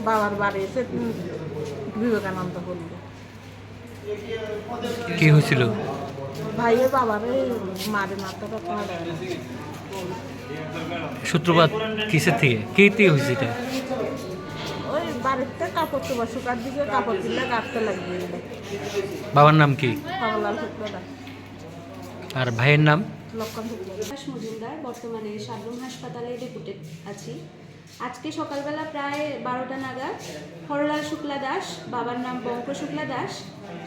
বাবার বাড়ি এসে বিবেকানন্দ বলল কি হয়েছিল? ভাইয়ের বাবারে মারে মাথাটা পাড়ে সূত্রপাত কিসের থেকে, কে থেকে হয়েছে এটা? ওই বাড়িতে কাপড় চোপড় শুকার দিকে কাপড় দিলে গাঁটতে লাগিয়ে দিল। বাবার নাম কি কমলাল শুক্লদাস। আর ভাইয়ের নাম? লক্ষণ শুক্লদাস। মজুমদার বর্তমানে সাবরুম হাসপাতালে ডেপুটেড আছি। আজকে সকালবেলা প্রায় 12টা নাগাদ হরলাল শুক্লা দাস, বাবার নাম বঙ্ক শুক্লা দাস,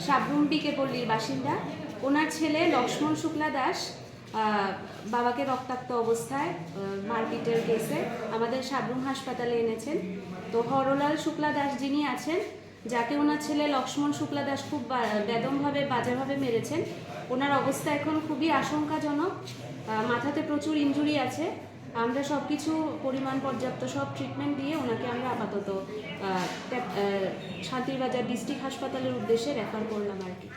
সাবরুম বিকে পল্লীর বাসিন্দা, ওনার ছেলে লক্ষ্মণ শুক্লা দাস বাবাকে রক্তাক্ত অবস্থায় মারপিটের কেসে আমাদের সাবরুম হাসপাতালে এনেছেন। তো হরলাল শুক্লা দাস যিনি আছেন, যাকে ওনার ছেলে লক্ষ্মণ শুক্লা দাস খুব বেদমভাবে বাজেভাবে মেরেছেন, ওনার অবস্থা এখন খুবই আশঙ্কাজনক। মাথাতে প্রচুর ইনজুরি আছে। আমরা সব কিছু পরিমাণ পর্যাপ্ত সব ট্রিটমেন্ট দিয়ে ওনাকে আমরা আপাতত শান্তিরবাজার ডিস্ট্রিক্ট হাসপাতালের উদ্দেশ্যে রেফার করলাম আর কি।